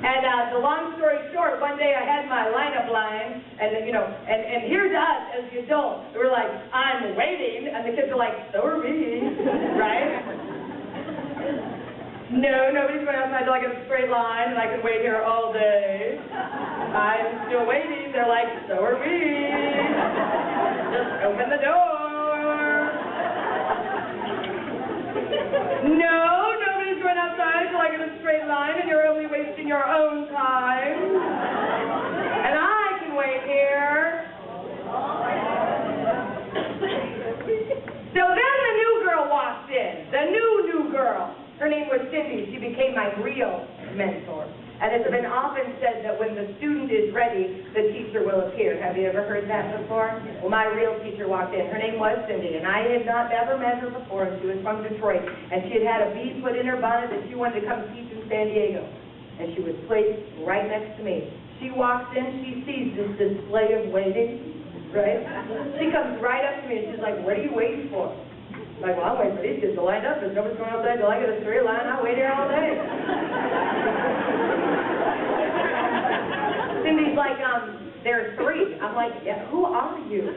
And the long story short, one day I had my lineup line, and and here's us as the adults. We're like, I'm waiting, and the kids are like, so are we, right? No, nobody's going outside till I get a straight line, and I can wait here all day. I'm still waiting. They're like, so are we. Just open the door. No, nobody's going outside till I get a straight line, and you're only wasting your own time. And I can wait here. So then the new girl walks in. The new girl. Her name was Cindy. She became my real mentor. And it's been often said that when the student is ready, the teacher will appear. Have you ever heard that before? Well, my real teacher walked in. Her name was Cindy, and I had not ever met her before. She was from Detroit, and she had had a bead put in her bonnet that she wanted to come teach in San Diego. And she was placed right next to me. She walks in, she sees this display of waiting, right? She comes right up to me, and she's like, what are you waiting for? I'm like, well, I'm waiting for these kids to line up. There's nobody's going outside till I get a straight line. I'll wait here all day. Cindy's like, there's three. I'm like, yeah, who are you?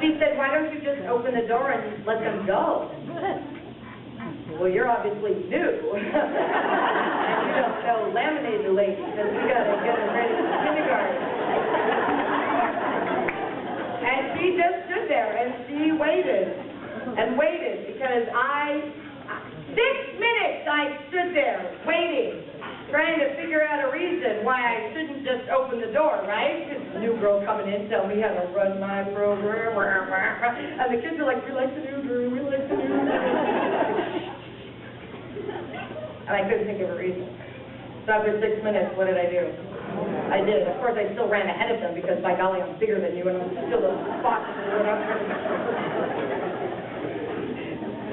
She said, why don't you just open the door and let them go? Well, you're obviously new. And you don't know laminated lady, because we got to get her ready for kindergarten. And she just stood there, and she waited. And waited, because 6 minutes I stood there waiting, trying to figure out a reason why I shouldn't just open the door, right? Because the new girl coming in tell me how to run my program, and the kids are like, we like the new girl, we like the new girl. And I couldn't think of a reason. So after 6 minutes, what did I do? I did. Of course, I still ran ahead of them, because by golly, I'm bigger than you, and I'm still a spot.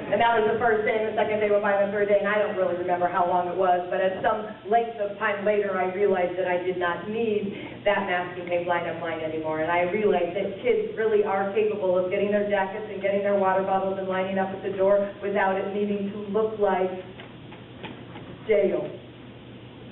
And that was the first day, and the second day went by, and the third day, and I don't really remember how long it was, but at some length of time later, I realized that I did not need that masking tape lineup line anymore, and I realized that kids really are capable of getting their jackets and getting their water bottles and lining up at the door without it needing to look like jail,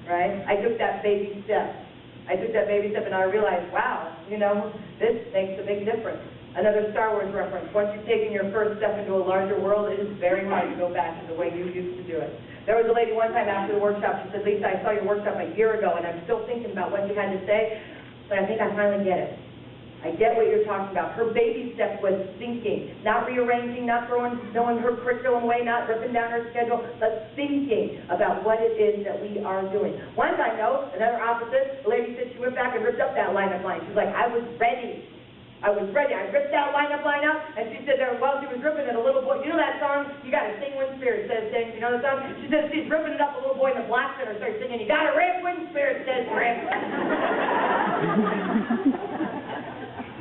right? I took that baby step. And I realized, wow, this makes a big difference. Another Star Wars reference. Once you've taken your first step into a larger world, it is very hard to go back to the way you used to do it. There was a lady one time after the workshop, she said, Lisa, I saw your workshop a year ago, and I'm still thinking about what you had to say, but I think I finally get it. I get what you're talking about. Her baby step was thinking, not rearranging, not throwing her curriculum away, not ripping down her schedule, but thinking about what it is that we are doing. One time, though, another opposite, the lady said she went back and ripped up that lineup line. She's like, I was ready. I ripped that lineup line out, and she said while she was ripping it, a little boy, you know that song, you got to sing when spirit says sing, you know the song? She said she's ripping it up, a little boy in the black center starts singing, you got to rip when spirit says rip.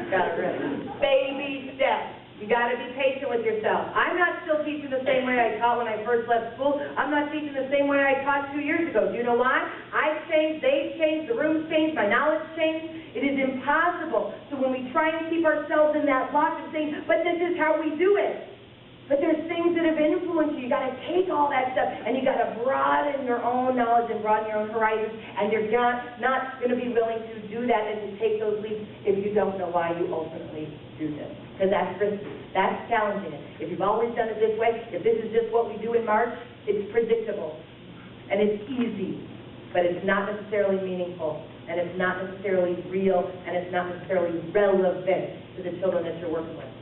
Got to rip. Baby steps. You got to be patient with yourself. I'm not still teaching the same way I taught when I first left school. I'm not teaching the same way I taught 2 years ago. Do you know why? I've changed, they've changed, the room's changed, my knowledge changed. It is impossible. So when we try and keep ourselves in that box and saying, but this is how we do it. But there's things that have influenced you. You got to take all that stuff, and you got to broaden your own knowledge and broaden your own horizons. And you're not going to be willing to do that and to take those leaps if you don't know why you ultimately do this. Because that's risky. That's challenging it. If you've always done it this way, if this is just what we do in March, it's predictable. And it's easy. But it's not necessarily meaningful. And it's not necessarily real. And it's not necessarily relevant to the children that you're working with.